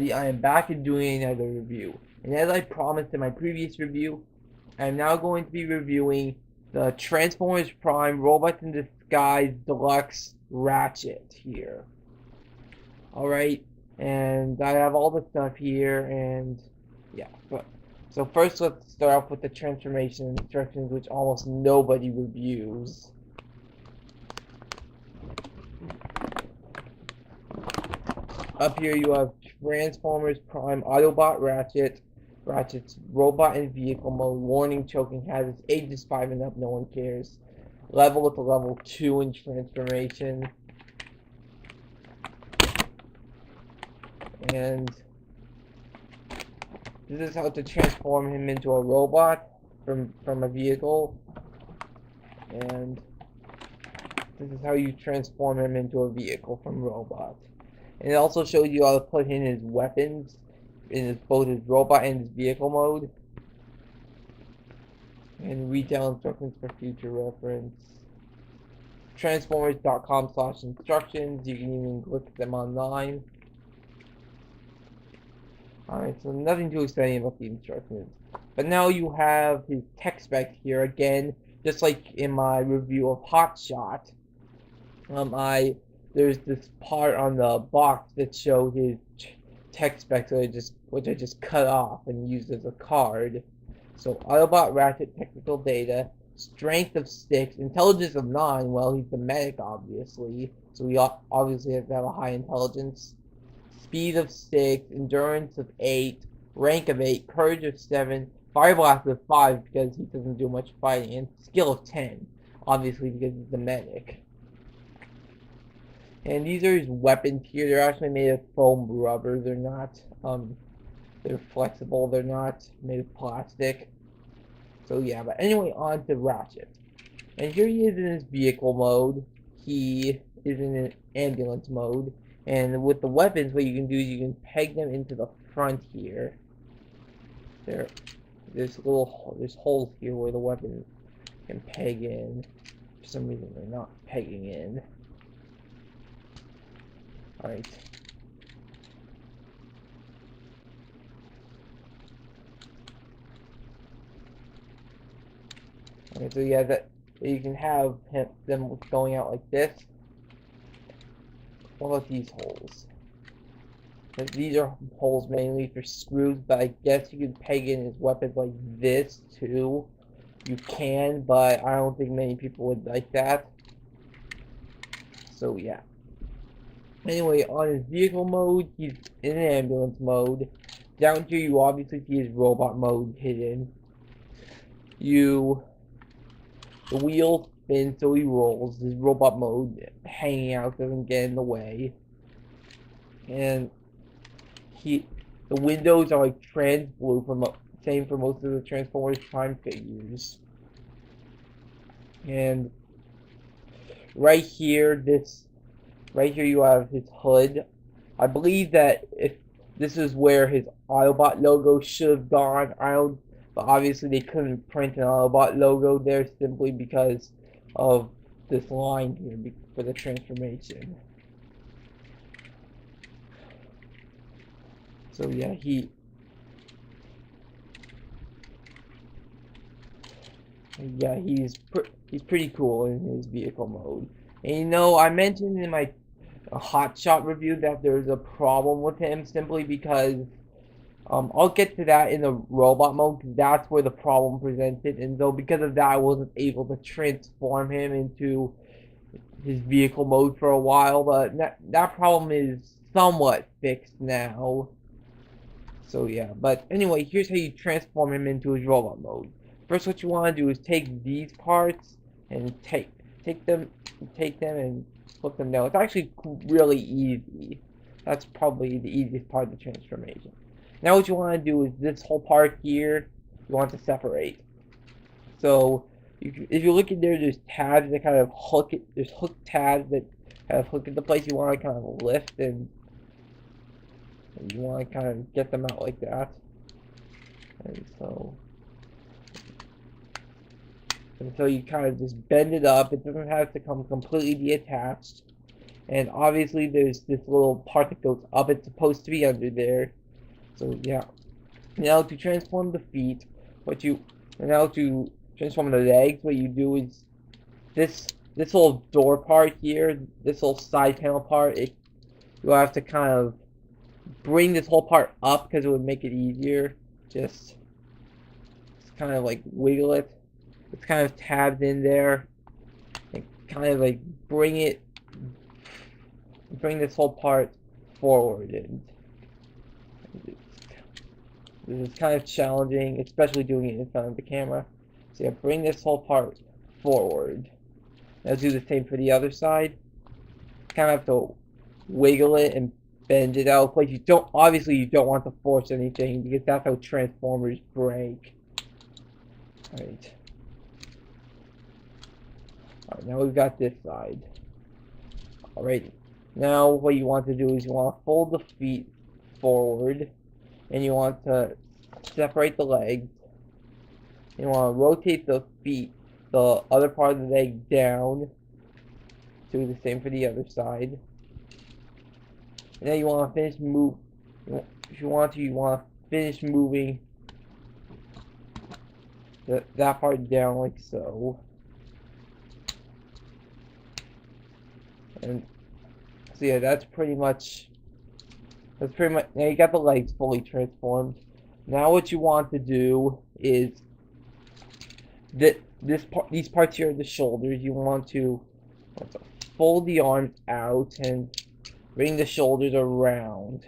everybody, I am back and doing another review. And as I promised in my previous review, I am now going to be reviewing the Transformers Prime Robots in Disguise Deluxe Ratchet here. Alright, and I have all the stuff here, and yeah. So first let's start off with the transformation instructions, which almost nobody reviews. Up here you have Transformers Prime Autobot Ratchet. Ratchet's robot and vehicle mode. Warning, choking hazards. Ages 5 and up, no one cares. Level with a level 2 in transformation. And this is how to transform him into a robot from a vehicle. And this is how you transform him into a vehicle from robot. And it also shows you how to put in his weapons in both his robot and his vehicle mode. And retail instructions for future reference. Transformers.com/instructions. You can even look at them online. Alright, so nothing too exciting about the instructions. But now you have his tech spec here again, just like in my review of Hot Shot. There's this part on the box that shows his tech specs, which I just cut off and used as a card. So Autobot Ratchet technical data, strength of 6, intelligence of 9. Well, he's the medic, obviously, so we obviously have to have a high intelligence. Speed of 6, endurance of 8, rank of 8, courage of 7, fire blast of 5 because he doesn't do much fighting, and skill of 10, obviously because he's the medic. And these are his weapons here. They're actually made of foam rubber. They're not, they're flexible. They're not made of plastic. So yeah, but anyway, on to Ratchet. And here he is in his vehicle mode. He is in an ambulance mode. And with the weapons, what you can do is you can peg them into the front here. There's holes here where the weapon can peg in. For some reason, they're not pegging in. Alright. Okay, so yeah, that you can have them going out like this. What about these holes? These are holes mainly for screws, but I guess you can peg in his weapons like this too. You can, but I don't think many people would like that. So yeah. Anyway, on his vehicle mode, he's in an ambulance mode. Down here, you obviously see his robot mode hidden. The wheels spin, so he rolls. His robot mode hanging out doesn't get in the way. And the windows are like trans blue, same for most of the Transformers Prime figures. And right here you have his hood. I believe that if this is where his Autobot logo should have gone. But obviously they couldn't print an Autobot logo there simply because of this line here for the transformation. So yeah, he's pretty cool in his vehicle mode. And you know, I mentioned in my Hot Shot review that there's a problem with him simply because I'll get to that in the robot mode because that's where the problem presented, and so because of that I wasn't able to transform him into his vehicle mode for a while, but that problem is somewhat fixed now. So yeah, but anyway, here's how you transform him into his robot mode. First, what you want to do is take these parts and take them and put them down. It's actually really easy. That's probably the easiest part of the transformation. Now what you want to do is this whole part here, you want to separate. So if you look in there, there's tabs that kind of hook it. There's hook tabs that kind of hook into place. You want to kind of lift and you want to kind of get them out like that. And so you kind of just bend it up. It doesn't have to come completely detached. And obviously there's this little part that goes up. It's supposed to be under there. So yeah. Now to transform the feet, now to transform the legs, what you do is this this little door part here, this little side panel part, you'll have to kind of bring this whole part up because it would make it easier. Just kind of like wiggle it. It's kind of tabbed in there. And kind of like bring this whole part forward. And this is kind of challenging, especially doing it in front of the camera. So yeah, bring this whole part forward. Now do the same for the other side. Kind of have to wiggle it and bend it out. But obviously you don't want to force anything because that's how transformers break. Alright. Alright, now we've got this side. Alright. Now what you want to do is you want to fold the feet forward. And you want to separate the legs. You want to rotate the feet, the other part of the leg down. Do the same for the other side. And then you want to finish if you want to finish moving that part down like so. And so yeah, that's pretty much, now you got the legs fully transformed. Now what you want to do is these parts here are the shoulders. You want to fold the arms out and bring the shoulders around.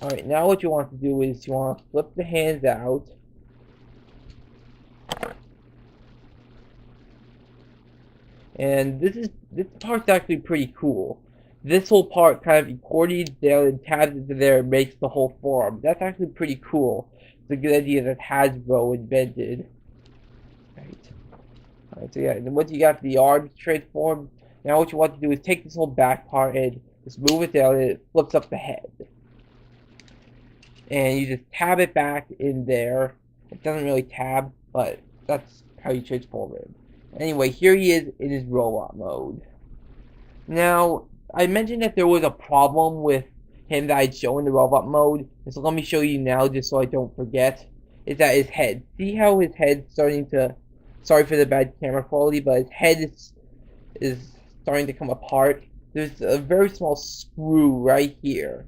Alright, now what you want to do is you want to flip the hands out. And this part's actually pretty cool. This whole part kind of accordions down and tabs into there and makes the whole forearm. That's actually pretty cool. It's a good idea that Hasbro invented. Alright, so yeah, and then once you got the arms transformed, now what you want to do is take this whole back part and just move it down and it flips up the head. And you just tab it back in there. It doesn't really tab, but that's how you transform it. Anyway, here he is in his robot mode. Now, I mentioned that there was a problem with him that I'd shown in the robot mode. So let me show you now just so I don't forget. Is that his head. See how his head's starting to... Sorry for the bad camera quality, but his head is starting to come apart. There's a very small screw right here.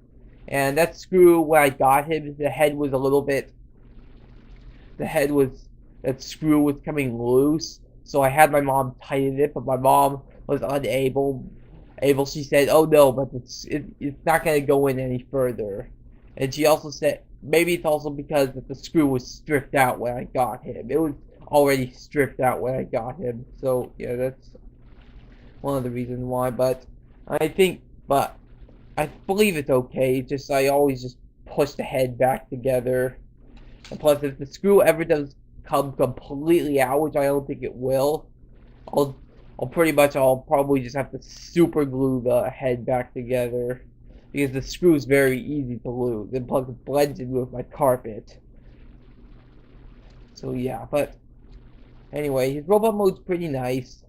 And that screw, when I got him, the head was a little bit... That screw was coming loose. So I had my mom tighten it, but my mom was unable. She said, "Oh no, but it's not gonna go in any further." And she also said, maybe it's also because that the screw was stripped out when I got him. It was already stripped out when I got him. So yeah, that's one of the reasons why. But I believe it's okay. Just I always just push the head back together. And plus, if the screw ever does come completely out, which I don't think it will, I'll probably just have to super glue the head back together because the screw is very easy to lose, and plus it blends in with my carpet. So yeah, but anyway, his robot mode's pretty nice,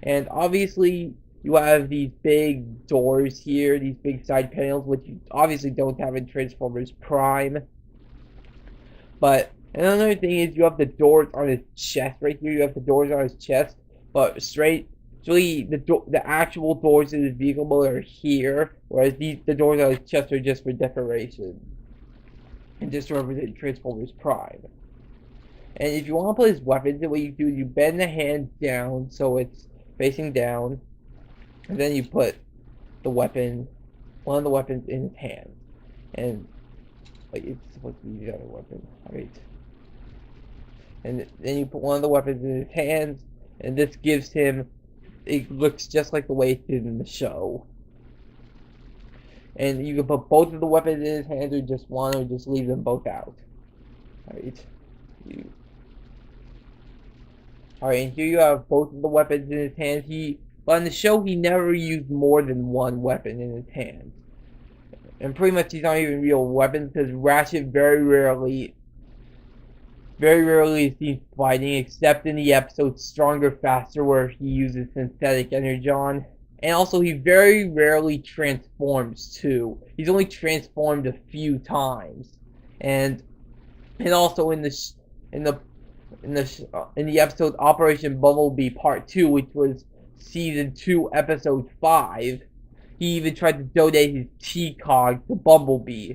and obviously you have these big doors here, these big side panels, which you obviously don't have in Transformers Prime. But another thing is you have the doors on his chest right here. You have the doors on his chest, but the actual doors in his vehicle mode are here, whereas the doors on his chest are just for decoration and just to represent Transformers Prime. And if you want to put his weapons in, what you do is you bend the hand down so it's facing down, and then you put one of the weapons in his hand, and like it's supposed to be the other weapon, right? And then you put one of the weapons in his hands, and this gives him, it looks just like the way it did in the show. And you can put both of the weapons in his hands, or just one, or just leave them both out. Alright. Alright, and here you have both of the weapons in his hands. But in the show, he never used more than one weapon in his hands. And pretty much these aren't even real weapons, because Ratchet very rarely very rarely is seen fighting, except in the episode Stronger Faster, where he uses synthetic energon. And also, he very rarely transforms too. He's only transformed a few times, and also in the episode Operation Bumblebee Part 2, which was Season 2, Episode 5, he even tried to donate his T-Cog to Bumblebee.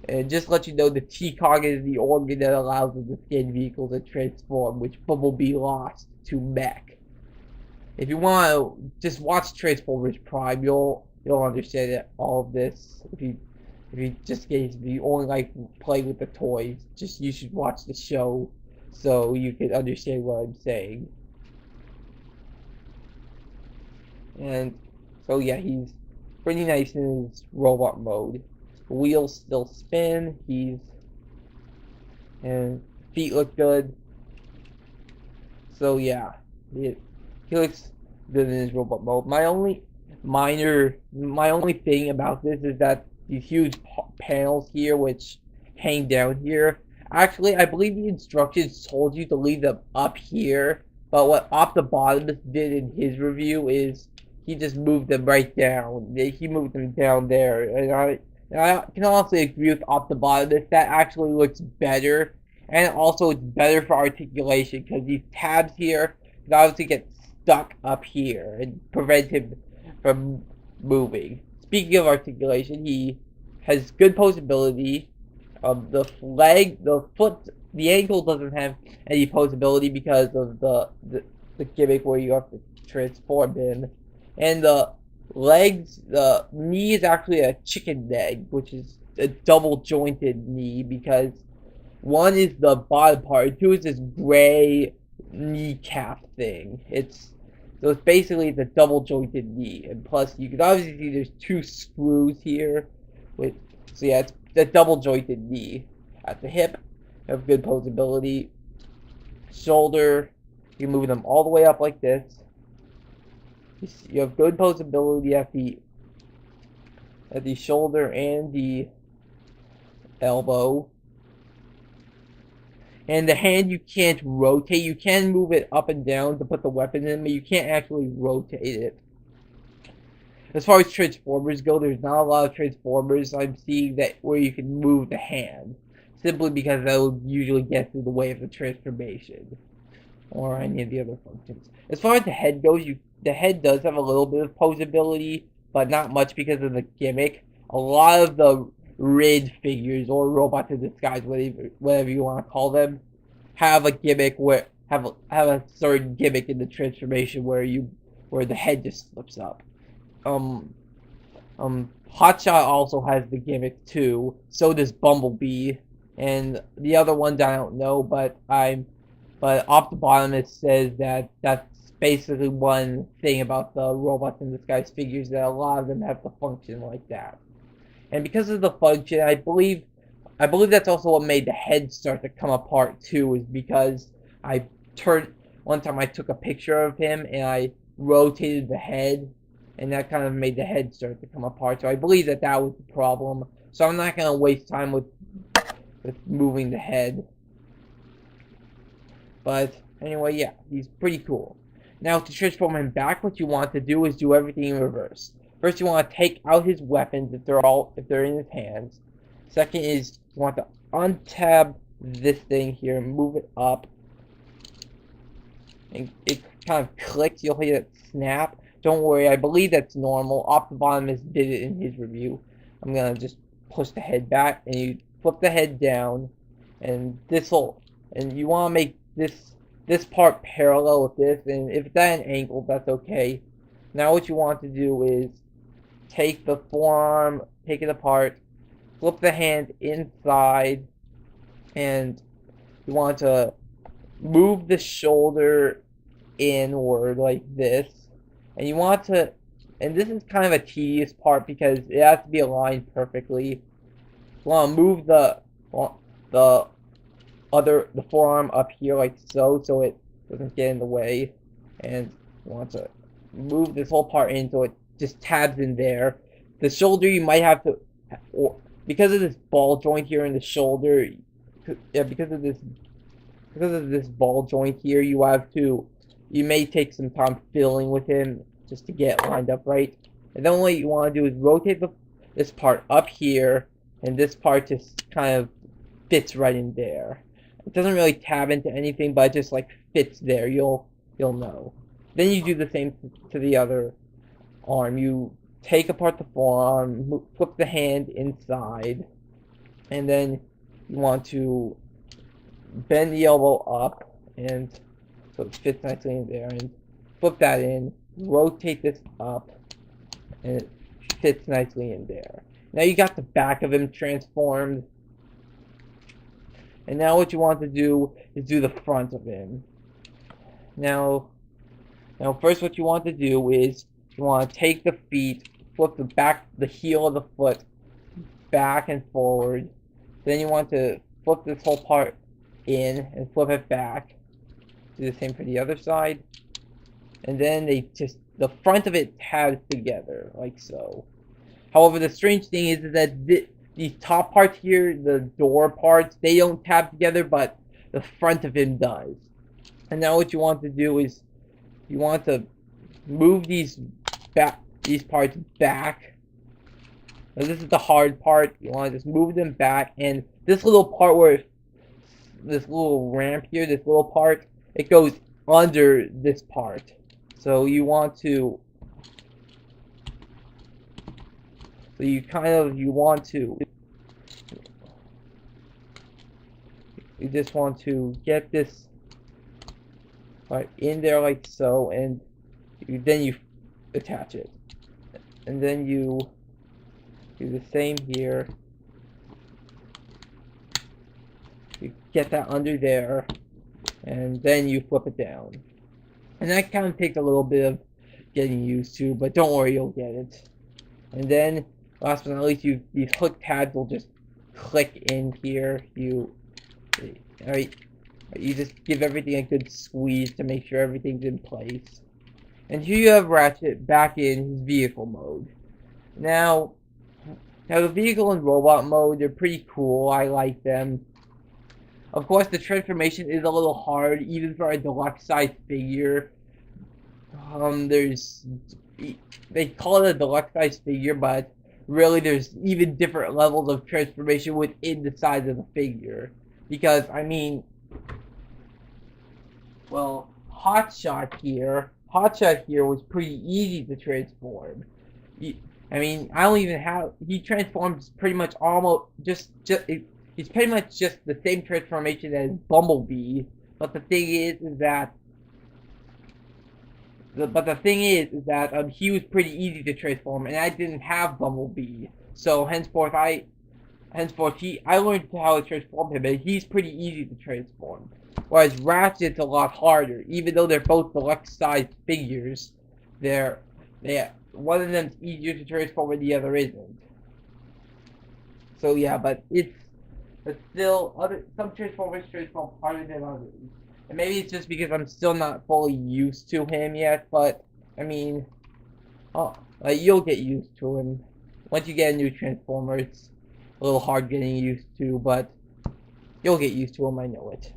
And just to let you know, the T-Cog is the organ that allows the skin vehicle to transform, which Bumblebee lost to Mech. If you want to just watch Transformers Prime, you'll understand all of this. If you only like playing with the toys, you should watch the show so you can understand what I'm saying. And so yeah, he's pretty nice in his robot mode. The wheels still spin. And feet look good. So yeah, he looks good in his robot mode. My only thing about this is that these huge panels here, which hang down here. Actually, I believe the instructions told you to leave them up here, but what Optibotimus did in his review is he just moved them right down. He moved them down there, and I can also agree with Optibotimus. That actually looks better, and also it's better for articulation because these tabs here can obviously get stuck up here and prevent him from moving. Speaking of articulation, he has good posability. The leg, the foot, the ankle doesn't have any posability because of the gimmick where you have to transform him. And the legs, the knee is actually a chicken leg, which is a double jointed knee because one is the bottom part, two is this gray kneecap thing. So it's basically the double jointed knee, and plus you can obviously see there's two screws here. So yeah, it's the double jointed knee. At the hip, you have good posability. Shoulder, you can move them all the way up like this. You have good posability at the shoulder and the elbow. And the hand you can't rotate. You can move it up and down to put the weapon in, but you can't actually rotate it. As far as Transformers go, there's not a lot of Transformers I'm seeing where you can move the hand. Simply because that will usually get through the way of the transformation. Or any of the other functions. As far as the head goes, the head does have a little bit of posability, but not much because of the gimmick. A lot of the RiD figures, or robots in disguise, whatever you want to call them, have a gimmick have a certain gimmick in the transformation where the head just slips up. Hotshot also has the gimmick too. So does Bumblebee, and the other ones I don't know, but Optibotimus says that that's basically one thing about the robots in disguise figures, that a lot of them have the function like that. And because of the function, I believe that's also what made the head start to come apart too, is because one time I took a picture of him and I rotated the head, and that kind of made the head start to come apart. So I believe that was the problem. So I'm not going to waste time with moving the head. But anyway, yeah, he's pretty cool. Now, to transform him back, what you want to do is do everything in reverse. First, you want to take out his weapons if they're in his hands. Second is you want to untab this thing here and move it up. And it kind of clicks. You'll hear it snap. Don't worry, I believe that's normal. Optibotimus did it in his review. I'm gonna just push the head back, and you flip the head down, and you want to make this part parallel with this, and if it's at an angle, that's okay. Now what you want to do is take the forearm, take it apart, flip the hand inside, and you want to move the shoulder inward like this. And you want to, and this is kind of a tedious part because it has to be aligned perfectly. You want to move the forearm up here like so it doesn't get in the way. And you want to move this whole part in so it just tabs in there. The shoulder you might have to, because of this ball joint here in the shoulder, because of this because of this ball joint here, you may take some time filling with him just to get lined up right. And then what you want to do is rotate this part up here, and this part just kind of fits right in there. It doesn't really tab into anything, but it just like fits there. You'll know. Then you do the same to the other arm. You take apart the forearm, flip the hand inside, and then you want to bend the elbow up, and so it fits nicely in there, and flip that in, rotate this up, and it fits nicely in there. Now you got the back of him transformed, and now what you want to do is do the front of him. Now first what you want to do is you want to take the feet, flip the heel of the foot back and forward. Then you want to flip this whole part in and flip it back. Do the same for the other side. And then the front of it tabs together, like so. However, the strange thing is that these top parts here, the door parts, they don't tab together, but the front of him does. And now what you want to do is you want to move these parts back. Now this is the hard part. You want to just move them back, and this little part this little ramp here, this little part, it goes under this part. So you want to, you just want to get this part in there like so, and then you attach it. And then you do the same here. You get that under there, and then you flip it down. And that kind of takes a little bit of getting used to, but don't worry, you'll get it. And then, last but not least, these hook tabs will just click in here. You just give everything a good squeeze to make sure everything's in place. And here you have Ratchet back in his vehicle mode. Now the vehicle and robot mode, they're pretty cool. I like them. Of course, the transformation is a little hard, even for a deluxe size figure. They call it a deluxe size figure, but really there's even different levels of transformation within the size of the figure. Because, I mean, well, Hotshot here was pretty easy to transform. I mean, he transforms pretty much he's pretty much just the same transformation as Bumblebee, but the thing is that he was pretty easy to transform, and I didn't have Bumblebee, so henceforth I learned how to transform him, and he's pretty easy to transform. Whereas Ratchet's a lot harder, even though they're both deluxe-sized figures. One of them's easier to transform and the other isn't. So yeah, but still, some Transformers transform harder than others. And maybe it's just because I'm still not fully used to him yet, but, I mean, you'll get used to him. Once you get a new Transformer, it's a little hard getting used to, but you'll get used to him, I know it.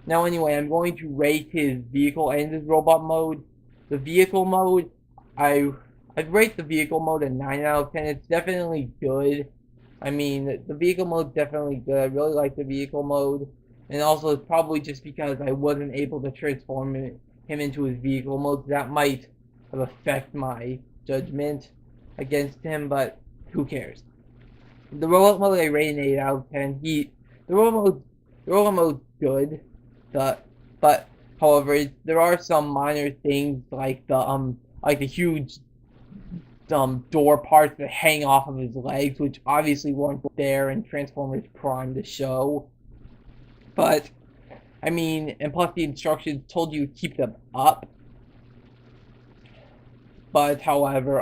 Now anyway, I'm going to rate his vehicle and his robot mode. The vehicle mode, I'd rate the vehicle mode a 9 out of 10. It's definitely good. I mean, the vehicle mode's definitely good. I really like the vehicle mode. And also, it's probably just because I wasn't able to transform him into his vehicle mode. That might have affected my judgment against him, but who cares? The robot mode, I rate an 8 out of 10. The robot mode's good. But however, there are some minor things like the huge door parts that hang off of his legs, which obviously weren't there in Transformers Prime, the show. But I mean, and plus the instructions told you to keep them up. But however,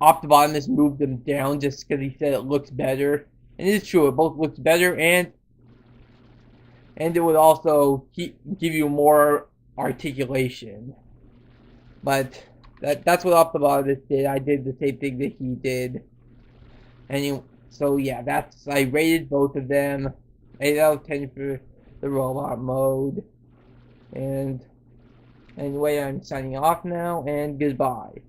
Optimus moved them down just because he said it looks better, and it is true. It both looks better, and it would also give you more articulation. But that's what Optimus did. I did the same thing that he did. So yeah, I rated both of them 8 out of 10 for the robot mode. And anyway, I'm signing off now, and goodbye.